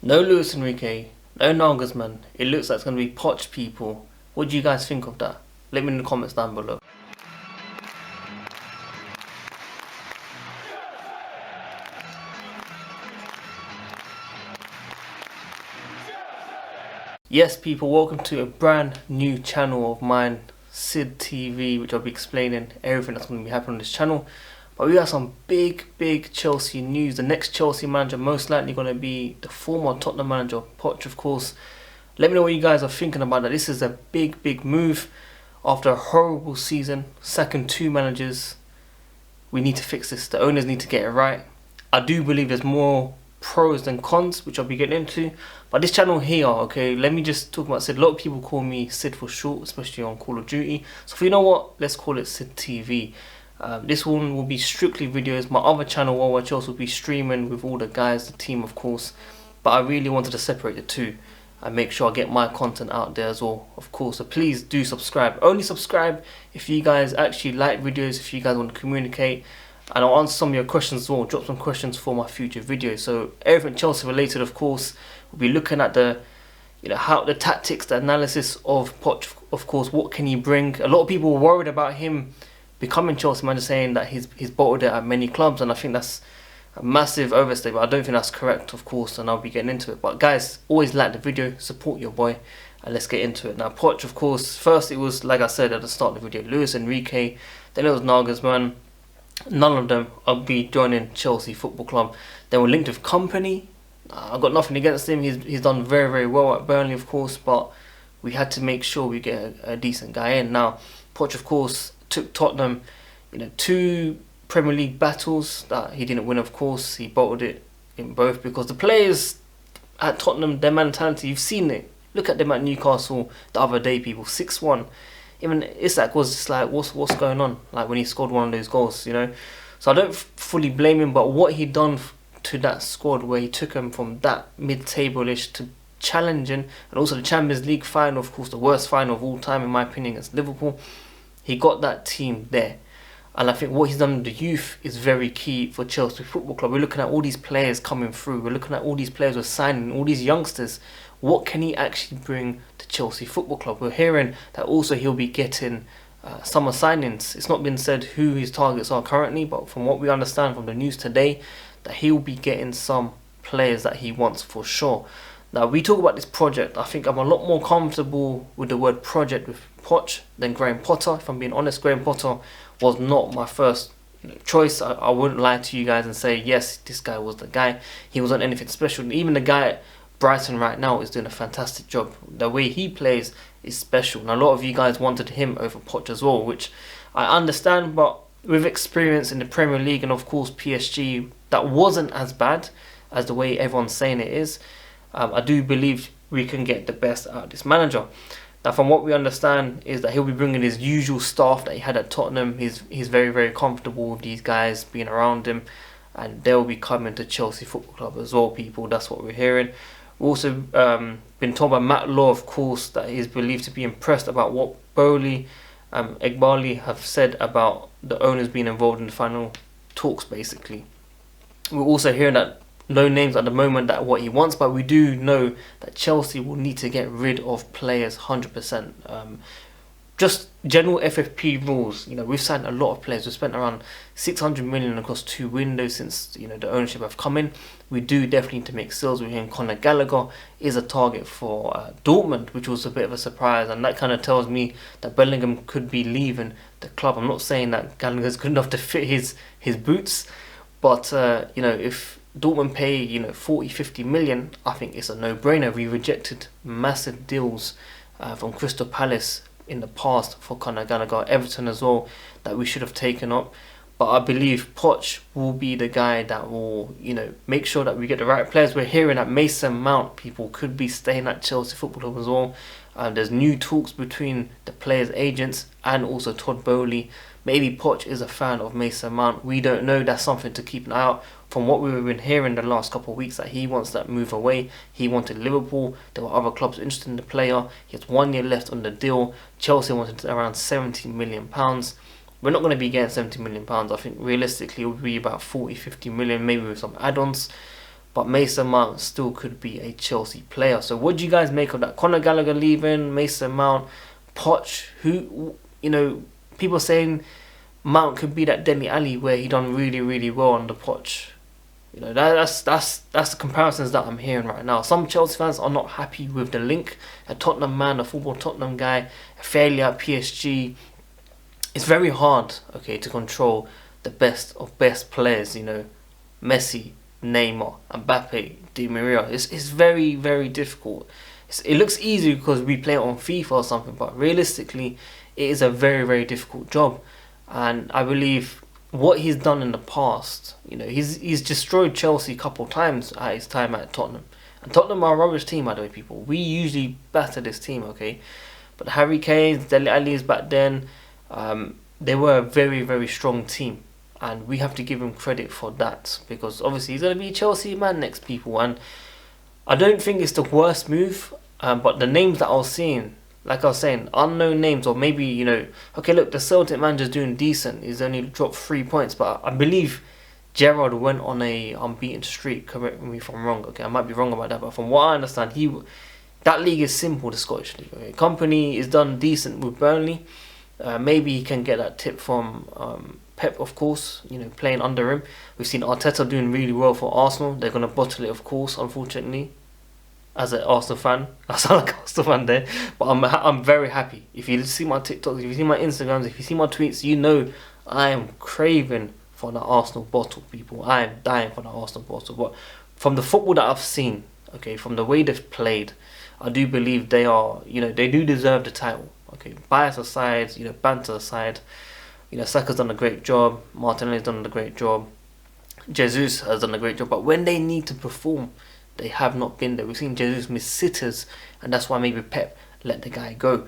No Luis Enrique, no Nagelsmann. It looks like it's going to be Poch people. What do you guys think of that? Let me know in the comments down below. Yes people, welcome to a brand new channel of mine, SidTV, which I'll be explaining everything that's going to be happening on this channel. But we got some big Chelsea news. The next Chelsea manager most likely going to be the former Tottenham manager, Poch of course. Let me know what you guys are thinking about that. This is a big move. After a horrible season, sacking 2 managers, we need to fix this. The owners need to get it right. I do believe there's more pros than cons, which I'll be getting into. But this channel here, okay, let me just talk about Sid. A lot of people call me Sid for short, especially on Call of Duty. So if you know what, let's call it Sid TV. This one will be strictly videos. My other channel, Worldwide Chelsea, will be streaming with all the guys, the team of course. But I really wanted to separate the two and make sure I get my content out there as well, of course. So please do subscribe. Only subscribe if you guys actually like videos, if you guys want to communicate. And I'll answer some of your questions as well, drop some questions for my future videos. So everything Chelsea related, of course. We'll be looking at the, how the tactics, the analysis of Poch, of course. What can he bring? A lot of people were worried about him becoming Chelsea manager, saying that he's bottled it at many clubs, and I think that's a massive overstatement. I don't think that's correct, of course, and I'll be getting into it. But guys, always like the video, support your boy, and let's get into it. Now Poch, of course, first it was, like I said at the start of the video, Luis Enrique, then it was Nagelsmann. None of them will be joining Chelsea Football Club. They were linked with company. I've got nothing against him. He's done very well at Burnley, of course, but we had to make sure we get a decent guy in. Now Poch, of course, took Tottenham, 2 Premier League battles that he didn't win, of course. He bottled it in both because the players at Tottenham, their mentality, you've seen it. Look at them at Newcastle the other day, people, 6-1. Even Isak was just like, what's going on? Like when he scored one of those goals, So I don't fully blame him, but what he done to that squad, where he took him from that mid-table-ish to challenging, and also the Champions League final, of course, the worst final of all time in my opinion against Liverpool. He got that team there. And I think what he's done with the youth is very key for Chelsea Football Club. We're looking at all these players coming through. We're looking at all these players we're signing, all these youngsters. What can he actually bring to Chelsea Football Club? We're hearing that also he'll be getting summer signings. It's not been said who his targets are currently, but from what we understand from the news today, that he'll be getting some players that he wants for sure. Now, we talk about this project. I think I'm a lot more comfortable with the word project with Poch than Graham Potter. If I'm being honest, Graham Potter was not my first choice. I wouldn't lie to you guys and say, yes, this guy was the guy. He wasn't anything special. Even the guy at Brighton right now is doing a fantastic job. The way he plays is special. And a lot of you guys wanted him over Poch as well, which I understand. But with experience in the Premier League and, of course, PSG, that wasn't as bad as the way everyone's saying it is. I do believe we can get the best out of this manager. Now, from what we understand is that he'll be bringing his usual staff that he had at Tottenham. He's very comfortable with these guys being around him, and they'll be coming to Chelsea Football Club as well, people. That's what we're hearing. We've also been told by Matt Law, of course, that he's believed to be impressed about what Bowley, Egbali have said about the owners being involved in the final talks, basically. We're also hearing that no names at the moment that what he wants, but we do know that Chelsea will need to get rid of players 100%. Just general FFP rules. We've signed a lot of players. We've spent around 600 million across 2 windows since the ownership have come in. We do definitely need to make sales. We're hearing Conor Gallagher is a target for Dortmund, which was a bit of a surprise, and that kind of tells me that Bellingham could be leaving the club. I'm not saying that Gallagher's good enough to fit his boots, but if Dortmund pay 40-50 million, I think it's a no-brainer. We rejected massive deals from Crystal Palace in the past for Conor Gallagher, Everton as well, that we should have taken up. But I believe Poch will be the guy that will make sure that we get the right players. We're hearing that Mason Mount, people, could be staying at Chelsea Football Club as well. There's new talks between the players' agents and also Todd Bowley. Maybe Poch is a fan of Mason Mount. We don't know. That's something to keep an eye out. From what we've been hearing the last couple of weeks, that he wants that move away. He wanted Liverpool. There were other clubs interested in the player. He has 1 year left on the deal. Chelsea wanted around £70 million. We're not going to be getting £70 million. I think realistically it would be about 40-50 million, maybe with some add-ons. but Mason Mount still could be a Chelsea player. So what do you guys make of that? Conor Gallagher leaving, Mason Mount, Poch, who, you know, people saying Mount could be that Dele Alli where he done really, really well on the Poch. You know, that's the comparisons that I'm hearing right now. Some Chelsea fans are not happy with the link. A Tottenham man, a football Tottenham guy, a failure at PSG. It's very hard, okay, to control the best of best players. You know, Messi, Neymar, Mbappe, Di Maria. It's very, very difficult. It looks easy because we play it on FIFA or something, but realistically, it is a very, very difficult job. And I believe what he's done in the past, you know, he's destroyed Chelsea a couple of times at his time at Tottenham. And Tottenham are a rubbish team, by the way, people. We usually batter this team, okay? But Harry Kane, Dele Alli's back then, they were a very, very strong team. And we have to give him credit for that, because obviously he's going to be Chelsea man next, people. And I don't think it's the worst move, but the names that I was seeing, like I was saying, unknown names, or maybe, you know, okay, look, the Celtic manager's doing decent. He's only dropped 3 points, but I believe Gerrard went on a unbeaten streak. Correct me if I'm wrong, okay? I might be wrong about that, but from what I understand, that league is simple, the Scottish league. Okay? Company is done decent with Burnley. Maybe he can get that tip from Pep, of course, you know, playing under him. We've seen Arteta doing really well for Arsenal. They're going to bottle it, of course, unfortunately. As an Arsenal fan, I sound like an Arsenal fan there, but I'm very happy. If you see my TikToks, if you see my Instagrams, if you see my tweets, you know I am craving for the Arsenal bottle, people. I am dying for the Arsenal bottle. But from the football that I've seen, okay, from the way they've played, I do believe they are, you know, they do deserve the title. Okay, bias aside, you know, banter aside, you know, Saka's done a great job, Martinelli's done a great job, Jesus has done a great job, but when they need to perform, they have not been there. We've seen Jesus miss sitters, and that's why maybe Pep let the guy go.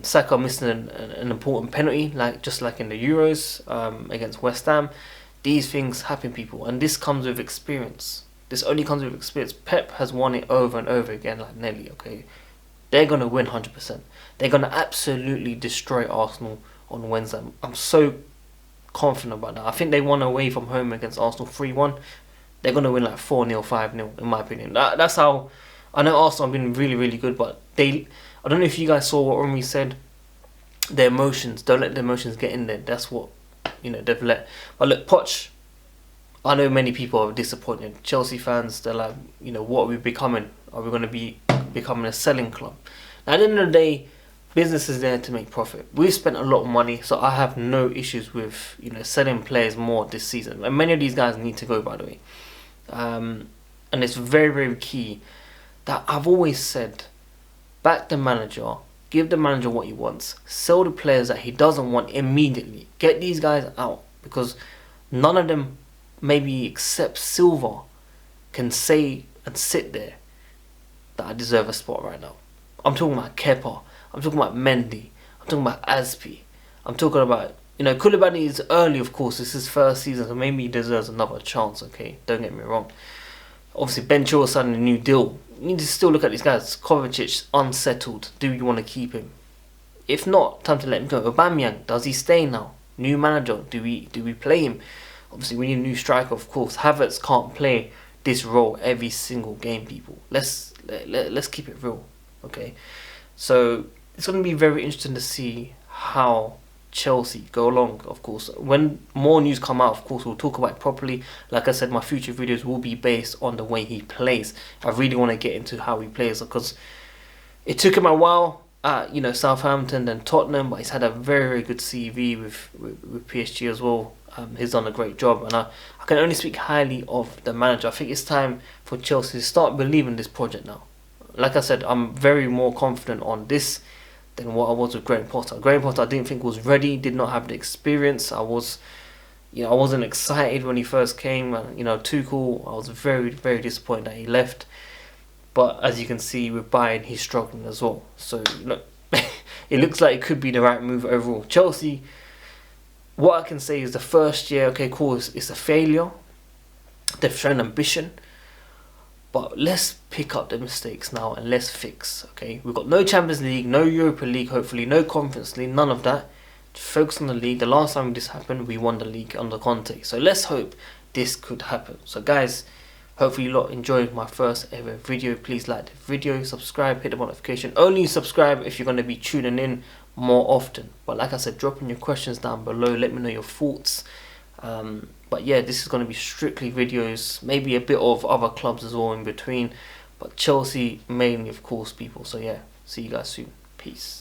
Saka missing an important penalty, just like in the Euros against West Ham. These things happen, people, and this comes with experience. This only comes with experience. Pep has won it over and over again, like Nelly. Okay, they're gonna win 100%. They're gonna absolutely destroy Arsenal on Wednesday. I'm so confident about that. I think they won away from home against Arsenal 3-1. They're going to win like 4-0, 5-0, in my opinion. That's how... I know Arsenal have been really, really good, but I don't know if you guys saw what Henry said. Their emotions, don't let the emotions get in there. That's what, you know, they've let... But look, Poch, I know many people are disappointed. Chelsea fans, they're like, you know, what are we becoming? Are we going to be becoming a selling club? Now, at the end of the day, business is there to make profit. We've spent a lot of money, so I have no issues with, you know, selling players more this season. And many of these guys need to go, by the way. And it's very, very key that I've always said, back the manager, give the manager what he wants, sell the players that he doesn't want immediately. Get these guys out, because none of them, maybe except Silva, can say and sit there that I deserve a spot right now. I'm talking about Kepa, I'm talking about Mendy, I'm talking about Aspi, I'm talking about, you know, Koulibaly is early, of course. It's his first season, so maybe he deserves another chance, okay? Don't get me wrong. Obviously, Ben Chilwell signed a new deal. You need to still look at these guys. Kovacic, unsettled. Do you want to keep him? If not, time to let him go. Aubameyang, does he stay now? New manager, do we play him? Obviously, we need a new striker, of course. Havertz can't play this role every single game, people. Let's keep it real, okay? So, it's going to be very interesting to see how Chelsea go along, of course. When more news come out, of course, we'll talk about it properly. Like I said, my future videos will be based on the way he plays. I really want to get into how he plays, because it took him a while at, you know, Southampton and Tottenham, but he's had a very, very good CV with PSG as well. He's done a great job, and I can only speak highly of the manager. I think it's time for Chelsea to start believing this project now. Like I said, I'm very more confident on this than what I was with Graham Potter. Graham Potter I didn't think was ready, did not have the experience. I wasn't excited when he first came. You know, Tuchel, I was very, very disappointed that he left. But as you can see with Bayern, he's struggling as well. So, look, it looks like it could be the right move overall. Chelsea, what I can say is the first year, okay, cool, it's a failure. They've shown ambition. But let's pick up the mistakes now and let's fix, okay? We've got no Champions League, no Europa League, hopefully, no Conference League, none of that. Just focus on the league. The last time this happened, we won the league under Conte. So let's hope this could happen. So guys, Hopefully you lot enjoyed my first ever video. Please like the video, subscribe, hit the notification. Only subscribe if you're going to be tuning in more often. But like I said, drop in your questions down below. Let me know your thoughts. But yeah, this is going to be strictly videos, maybe a bit of other clubs as well in between. But Chelsea mainly, of course, people. So yeah, see you guys soon. Peace.